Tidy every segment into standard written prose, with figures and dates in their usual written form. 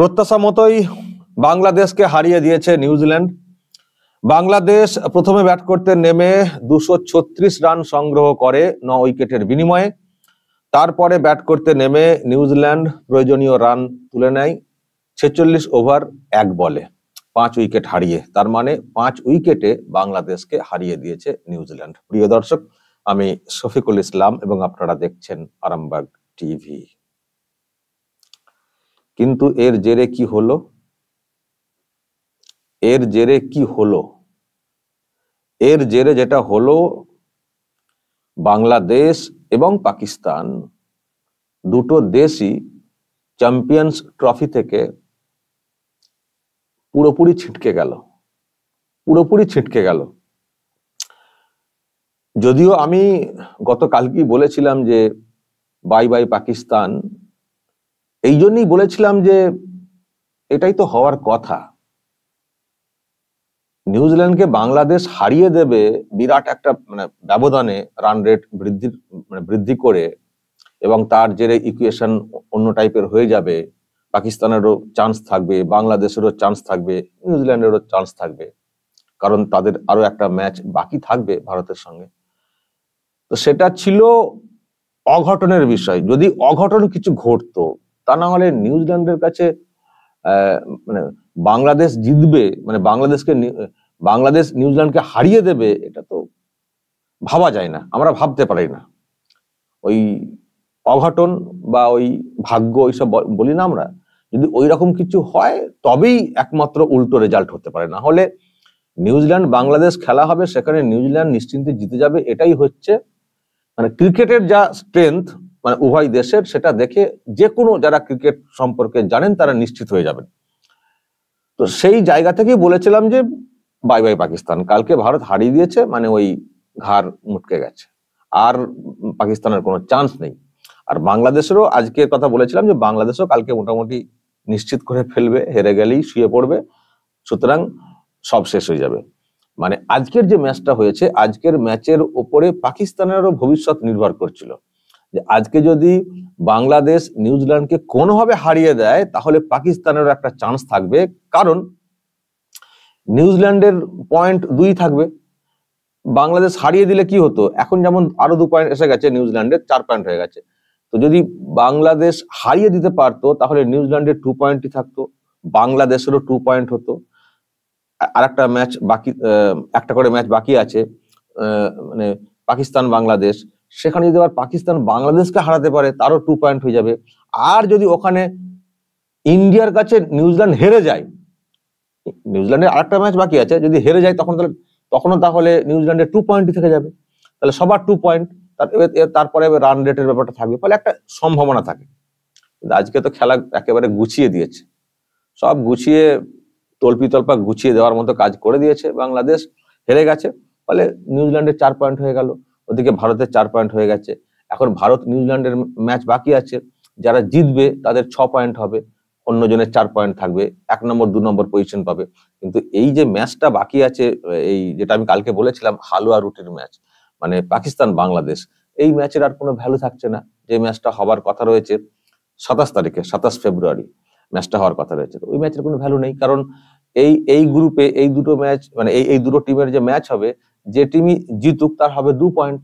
প্রত্যাশা মতোই বাংলাদেশকে হারিয়ে দিয়েছে নিউজিল্যান্ড। বাংলাদেশ প্রথমে ব্যাট করতে নেমে 236 রান সংগ্রহ করে 9 উইকেটের বিনিময়ে। তারপরে ব্যাট করতে নেমে নিউজিল্যান্ড প্রয়োজনীয় রান তুলে নেয় 46 ওভার 1 বলে 5 উইকেট হারিয়ে। তার মানে 5 উইকেটে বাংলাদেশকে হারিয়ে দিয়েছে নিউজিল্যান্ড। প্রিয় দর্শক, আমি শফিকুল ইসলাম এবং আপনারা দেখছেন আরামবাগ টিভি। কিন্তু এর জেরে কি হলো? এর জেরে যেটা হলো, বাংলাদেশ এবং পাকিস্তান দুটো দেশই চ্যাম্পিয়ন্স ট্রফি থেকে পুরোপুরি ছিটকে গেল। যদিও আমি গতকালকেই বলেছিলাম যে বাই বাই পাকিস্তান, এই জন্যই বলেছিলাম যে এটাই তো হওয়ার কথা। নিউজিল্যান্ডকে বাংলাদেশ হারিয়ে দেবে বিরাট একটা ব্যবধানে, রান রেট বৃদ্ধি করে, এবং তার জেরে ইকুয়েশন অন্য টাইপের হয়ে যাবে। পাকিস্তানেরও চান্স থাকবে, বাংলাদেশেরও চান্স থাকবে, নিউজিল্যান্ডেরও চান্স থাকবে, কারণ তাদের আরো একটা ম্যাচ বাকি থাকবে ভারতের সঙ্গে। তো সেটা ছিল অঘটনের বিষয়। যদি অঘটন কিছু ঘটতো, তা না হলে নিউজিল্যান্ডের কাছে বাংলাদেশ জিতবে, বাংলাদেশ নিউজিল্যান্ডকে হারিয়ে দেবে, এটা তো ভাবা যায় না, আমরা ভাবতে পারি না। ওই অঘটন বা ওই ভাগ্য ওইসব বলি না আমরা, যদি ওই রকম কিছু হয় তবেই একমাত্র উল্টো রেজাল্ট হতে পারে। না হলে নিউজিল্যান্ড বাংলাদেশ খেলা হবে, সেখানে নিউজিল্যান্ড নিশ্চিন্তে জিতে যাবে। এটাই হচ্ছে ক্রিকেটের যা স্ট্রেংথ, উভয় দেশের, সেটা দেখে যে কোনো যারা ক্রিকেট সম্পর্কে জানেন তারা নিশ্চিত হয়ে যাবেন। তো সেই জায়গা থেকেই বলেছিলাম যে বাই বাই পাকিস্তান। কালকে ভারত হারিয়ে দিয়েছে, ওই ঘাড় মুটকে গেছে, আর পাকিস্তানের কোনো চান্স নেই। আর বাংলাদেশেরও আজকের কথা বলেছিলাম যে বাংলাদেশও কালকে মোটামুটি নিশ্চিত করে ফেলবে, হেরে গেলেই শুয়ে পড়বে, সুতরাং সব শেষ হয়ে যাবে। আজকের যে ম্যাচটা হয়েছে, আজকের ম্যাচের উপরে পাকিস্তানেরও ভবিষ্যৎ নির্ভর করছিল। যে আজকে যদি বাংলাদেশ নিউজিল্যান্ডকে কোনোভাবে হারিয়ে দেয়, তাহলে পাকিস্তানেরও একটা চান্স থাকবে, কারণ নিউজিল্যান্ডের পয়েন্ট 2 থাকবে। বাংলাদেশ হারিয়ে দিলে কি হতো, এখন যেমন আরো 2 পয়েন্ট এসে গেছে, নিউজিল্যান্ডের 4 পয়েন্ট হয়ে গেছে। তো যদি বাংলাদেশ হারিয়ে দিতে পারতো, তাহলে নিউজিল্যান্ডের 2 পয়েন্টই থাকতো, বাংলাদেশেরও 2 পয়েন্ট হতো। আর একটা ম্যাচ বাকি, একটা করে ম্যাচ বাকি আছে, পাকিস্তান বাংলাদেশ। সেখানে যদি আবার পাকিস্তান বাংলাদেশকে হারাতে পারে, তারও 2 পয়েন্ট হয়ে যাবে। আর যদি ওখানে ইন্ডিয়ার কাছে নিউজিল্যান্ড হেরে যায়, নিউজিল্যান্ডের আরেকটা ম্যাচ বাকি আছে, যদি হেরে যায় তখনও তাহলে নিউজিল্যান্ডের 2 পয়েন্টই থেকে যাবে। তাহলে সবার 2 পয়েন্ট, তারপরে রান রেটের ব্যাপারটা থাকবে, ফলে একটা সম্ভাবনা থাকে। আজকে তো খেলা একেবারে গুছিয়ে দিয়েছে, সব গুছিয়ে তল্পা গুছিয়ে দেওয়ার মতো কাজ করে দিয়েছে। বাংলাদেশ হেরে গেছে, ফলে নিউজিল্যান্ডের 4 পয়েন্ট হয়ে গেল, ওদিকে ভারতের 4 পয়েন্ট হয়ে গেছে। এখন ভারত নিউজিল্যান্ডের ম্যাচ বাকি আছে, যারা জিতবে তাদের 6 পয়েন্ট হবে, অন্যজনের 4 পয়েন্ট থাকবে, 1 নম্বর 2 নম্বর পজিশন পাবে। কিন্তু এই যে ম্যাচটা বাকি আছে, এই যেটা আমি কালকে বলেছিলাম হালুয়া রুটির ম্যাচ, পাকিস্তান বাংলাদেশ, এই ম্যাচের আর কোনো ভ্যালু থাকছে না। যে ম্যাচটা হবার কথা রয়েছে 27 তারিখে, 27 ফেব্রুয়ারি ম্যাচটা হওয়ার কথা রয়েছে, ওই ম্যাচের কোনো ভ্যালু নেই। কারণ এই গ্রুপে এই দুটো ম্যাচ, এই দুটো টিমের যে ম্যাচ হবে, যে টিমই জিতুক তার হবে 2 পয়েন্ট,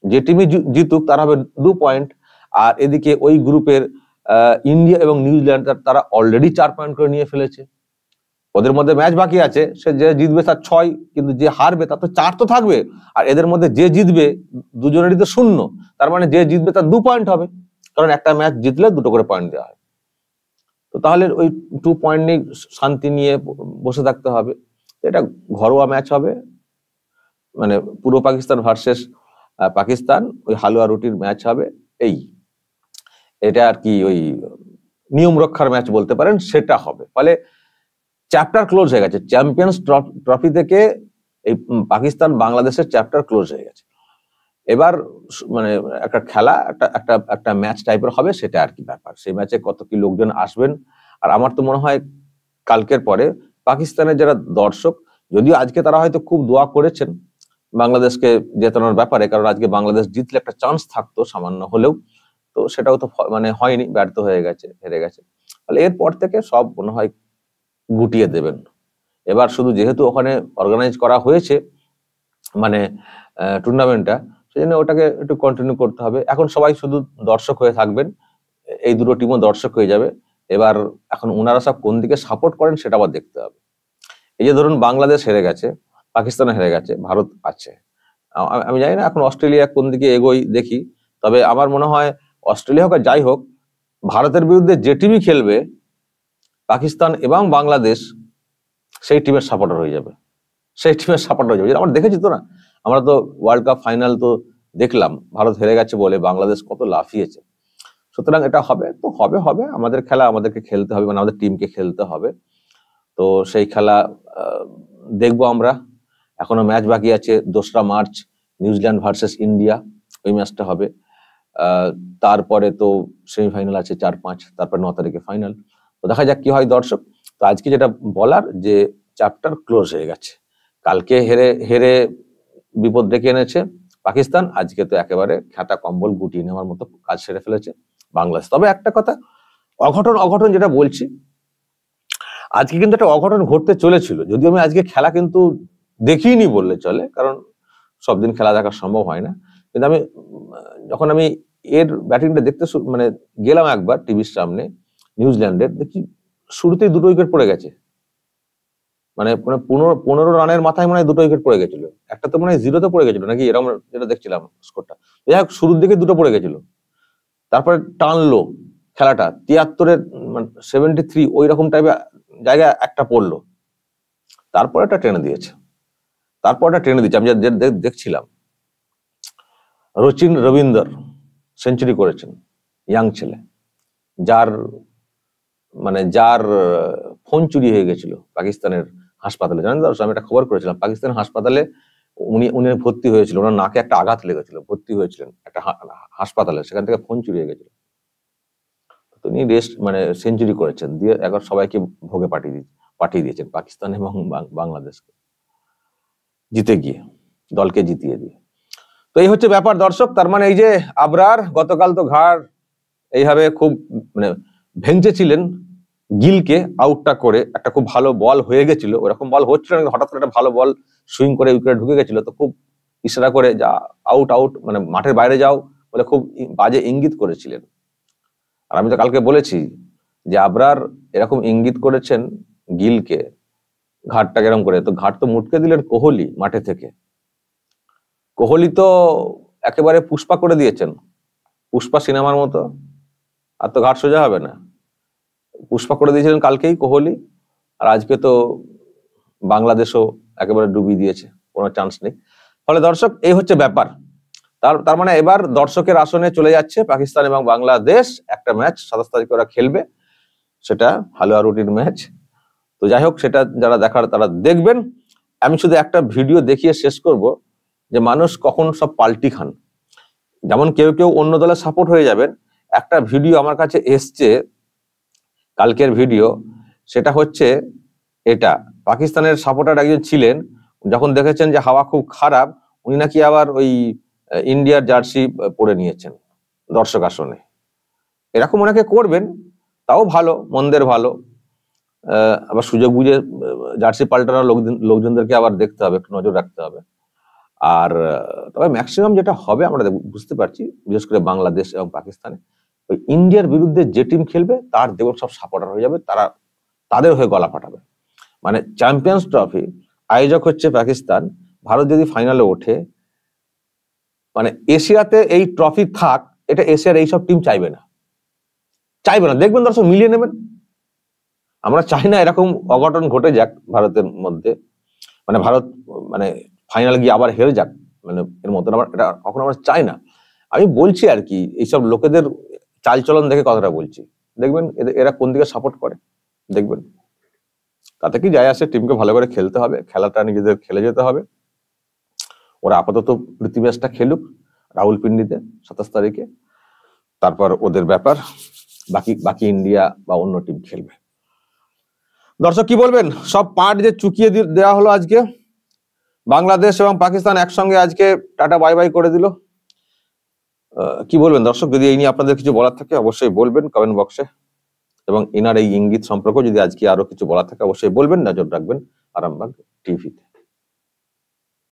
যে টিমই জিতুক তার হবে 2 পয়েন্ট। আর এদিকে ওই গ্রুপের ইন্ডিয়া এবং নিউজিল্যান্ড তারা অলরেডি 4 পয়েন্ট করে নিয়ে ফেলেছে। ওদের মধ্যে ম্যাচ বাকি আছে, সে যে জিতবে তার 6, কিন্তু যে হারবে তার তো 4 তো থাকবে। আর এদের মধ্যে যে জিতবে দুজনেরই তো 0, তার মানে যে জিতবে তার 2 পয়েন্ট হবে, কারণ একটা ম্যাচ জিতলে 2 করে পয়েন্ট দেওয়া হয়। তো তাহলে ওই 2 পয়েন্ট নিয়ে শান্তি নিয়ে বসে থাকতে হবে। এটা ঘরোয়া ম্যাচ হবে, পূর্ব পাকিস্তান ভার্সেস পাকিস্তান, ওই হালুয়া রুটির ম্যাচ হবে। এটা আর কি ওই নিয়ম রক্ষার ম্যাচ বলতে পারেন, সেটা হবে। ফলে চ্যাপ্টার ক্লোজ হয়ে গেছে, চ্যাম্পিয়ন্স ট্রফি থেকে এই পাকিস্তান বাংলাদেশের চ্যাপ্টার ক্লোজ হয়ে গেছে। এবার একটা খেলা, একটা ম্যাচ টাইপের হবে, সেটা আর কি ব্যাপার। সেই ম্যাচে কত কি লোকজন আসবেন। আর আমার তো মনে হয় কালকের পরে পাকিস্তানের যারা দর্শক, যদিও আজকে তারা হয়তো খুব দোয়া করেছেন বাংলাদেশকে জেতানোর ব্যাপারে, কারণ আজকে বাংলাদেশ জিতলে একটা চান্স থাকতো সামান্য হলেও, তো সেটাও তো হয়নি, ব্যর্থ হয়ে গেছে, হেরে গেছে। ফলে এরপর থেকে সব মনে হয় গুটিয়ে দেবেন। এবার শুধু যেহেতু ওখানে অর্গানাইজ করা হয়েছে মানে টুর্নামেন্টটা, সেই জন্য ওটাকে একটু কন্টিনিউ করতে হবে। এখন সবাই শুধু দর্শক হয়ে থাকবেন, এই দুটো টিমও দর্শক হয়ে যাবে। এবার এখন ওনারা সব কোন দিকে সাপোর্ট করেন সেটা আবার দেখতে হবে। এই যে ধরুন বাংলাদেশ হেরে গেছে, পাকিস্তান হেরে গেছে, ভারত আছে, আমি জানি না এখন অস্ট্রেলিয়া কোন দিকে এগোই দেখি। তবে আমার মনে হয় অস্ট্রেলিয়া হোক আর যাই হোক, ভারতের বিরুদ্ধে যে টিমই খেলবে পাকিস্তান এবং বাংলাদেশ সেই টিমের সাপোর্টার হয়ে যাবে, সেই টিমের সাপোর্টার হয়ে যাবে। আমরা দেখেছি তো না, আমরা তো ওয়ার্ল্ড কাপ ফাইনাল তো দেখলাম, ভারত হেরে গেছে বলে বাংলাদেশ কত লাফিয়েছে। সুতরাং এটা হবে তো হবে হবে, আমাদের খেলা আমাদেরকে খেলতে হবে, মানে আমাদের টিমকে খেলতে হবে। তো সেই খেলা দেখবো আমরা। এখনো ম্যাচ বাকি আছে, 2রা মার্চ নিউজিল্যান্ড ভার্সেস ইন্ডিয়া, ওই ম্যাচটা হবে। তারপরে তো সেমিফাইনাল আছে 4-5, তারপর 9 তারিখে ফাইনাল। তো দেখা যাক কি হয় দর্শক। তো আজকে যেটা বলার যে চ্যাপ্টার ক্লোজ হয়ে গেছে, কালকে হেরে হেরে বিপদ ডেকে এনেছে পাকিস্তান, আজকে তো একেবারে খাতা কম্বল গুটিয়ে নেওয়ার মতো কাজ সেরে ফেলেছে বাংলাদেশ। তবে একটা কথা, অঘটন অঘটন যেটা বলছি, আজকে কিন্তু একটা অঘটন ঘটতে চলেছিল, যদিও আমি আজকে খেলা কিন্তু দেখিনি বললে চলে, কারণ সব দিন খেলা দেখা সম্ভব হয় না। কিন্তু আমি যখন আমি এর ব্যাটিংটা দেখতে মানে গেলাম একবার টিভির সামনে, নিউজিল্যান্ডের, দেখি শুরুতেই 2টো উইকেট পড়ে গেছে। মানে 15 রানের মাথায় মনে হয় 2টো উইকেট পড়ে গেছিল, একটা তো মনে হয় 0-তে পড়ে গেছিল নাকি, এরকম যেটা দেখছিলাম স্কোরটা। যাই হোক, শুরুর দিকে 2টো পড়ে গেছিল, তারপরে টানলো খেলাটা 73-এর 73 ওই রকম টাইপের জায়গায় একটা পড়লো, তারপর একটা টেনে দিয়েছে, আমি দেখছিলাম রচিন রবীন্দ্র সেঞ্চুরি করেছেন, ইয়াং ছেলে, যার ফোন চুরি হয়ে গেছিল পাকিস্তানের হাসপাতালে। জানেন দর্শক, আমি একটা খবর করেছিলাম, পাকিস্তানের হাসপাতালে উনি ভর্তি হয়েছিল, ওনার নাকে একটা আঘাত লেগেছিল, ভর্তি হয়েছিলেন একটা হাসপাতালে, সেখান থেকে ফোন চুরি হয়ে গেছিল। তিনি সেঞ্চুরি করেছেন, দিয়ে একবার সবাইকে ভোগে পাঠিয়ে দিয়েছেন পাকিস্তান এবং বাংলাদেশকে, জিতে গিয়ে, দলকে জিতিয়ে দিয়ে। তো এই হচ্ছে ব্যাপার দর্শক। তার মানে এই যে আবরার গতকাল তো ঘাড় এইভাবে খুব ভেঙেছিলেন গিলকে আউটটা করে, একটা খুব ভালো বল হয়ে গেছিল, ওরকম বল হচ্ছিল না, হঠাৎ করে একটা ভালো বল সুইং করে উইকেটে ঢুকে গেছিল, তো খুব ইশারা করে যা আউট আউট, মানে মাঠের বাইরে যাও বলে খুব বাজে ইঙ্গিত করেছিলেন। আর আমি তো কালকে বলেছি যে আবরার এরকম ইঙ্গিত করেছেন গিলকে, ঘাটটা কেরম করে, তো ঘাট তো মুটকে দিলেন কোহলি মাঠে থেকে। কোহলি তো একেবারে পুষ্পা করে দিয়েছেন, পুষ্পা সিনেমার মতো, আর তো ঘাট সোজা হবে না, পুষ্পা করে দিয়েছিলেন কালকেই কোহলি। আর আজকে তো বাংলাদেশও একেবারে ডুবিয়ে দিয়েছে, কোনো চান্স নেই। ফলে দর্শক এই হচ্ছে ব্যাপার। তার মানে এবার দর্শকের আসনে চলে যাচ্ছে পাকিস্তান এবং বাংলাদেশ, একটা ম্যাচ 27 তারিখে ওরা খেলবে, সেটা হালুয়া রুটির ম্যাচ। তো যাই হোক, সেটা যারা দেখার তারা দেখবেন। আমি শুধু একটা ভিডিও দেখিয়ে শেষ করব, যে মানুষ কখন সব পাল্টি খান। যেমন কেউ কেউ অন্য দলে সাপোর্ট হয়ে যাবেন। একটা ভিডিও আমার কাছে এসছে কালকের ভিডিও, সেটা হচ্ছে এটা, পাকিস্তানের সাপোর্টার একজন ছিলেন, যখন দেখেছেন যে হাওয়া খুব খারাপ, উনি নাকি আবার ওই ইন্ডিয়ার জার্সি পরে নিয়েছেন দর্শক আসনে। এরকম ওনাকে করবেন, তাও ভালো, মন্দের ভালো। আবার সুযোগ বুঝে জার্সি পাল্টানোর লোকজনদেরকে আবার দেখতে হবে, একটু নজর রাখতে হবে। আর তবে ম্যাক্সিমাম যেটা হবে আমরা বুঝতে পারছি, বিশেষ করে বাংলাদেশ এবং পাকিস্তানে, ওই ইন্ডিয়ার বিরুদ্ধে যে টিম খেলবে তার দেখুন সব সাপোর্টার হয়ে যাবে, তারা তাদের হয়ে গলা ফাটাবে। মানে চ্যাম্পিয়ন্স ট্রফি আয়োজক হচ্ছে পাকিস্তান, ভারত যদি ফাইনালে ওঠে, মানে এশিয়াতে এই ট্রফি থাক, এটা এশিয়ার এইসব টিম চাইবে না। দেখবেন দর্শক, মিলিয়ে নেবেন। আমরা চাই না এরকম অঘটন ঘটে যাক ভারতের মধ্যে, মানে ভারত ফাইনাল গিয়ে আবার হেরে যাক, এর মতন এটা কখনো আমরা চাই না। আমি বলছি আর কি, এইসব লোকেদের চালচলন দেখে কথাটা বলছি। দেখবেন এরা কোন দিকে সাপোর্ট করে, দেখবেন। তাতে কি যায় আসে, টিমকে ভালো করে খেলতে হবে, খেলাটা নিজেদের খেলে যেতে হবে। ওরা আপাতত প্রীতি ম্যাচটা খেলুক রাহুলপিন্ডিতে 27 তারিখে, তারপর ওদের ব্যাপার, বাকি ইন্ডিয়া বা অন্য টিম খেলবে। দর্শক কি বলবেন, সব পার্ট যে চুকিয়ে দেওয়া হলো আজকে, বাংলাদেশ এবং পাকিস্তান একসঙ্গে আজকে টাটা বাই বাই করে দিল, কি বলবেন দর্শক? যদি এই নিয়ে আপনাদের কিছু বলার থাকে অবশ্যই বলবেন কমেন্ট বক্সে। এবং এনার এই ইঙ্গিত সম্পর্কে যদি আজকে আরো কিছু বলা থাকে অবশ্যই বলবেন, নজর রাখবেন আরামবাগ টিভিতে।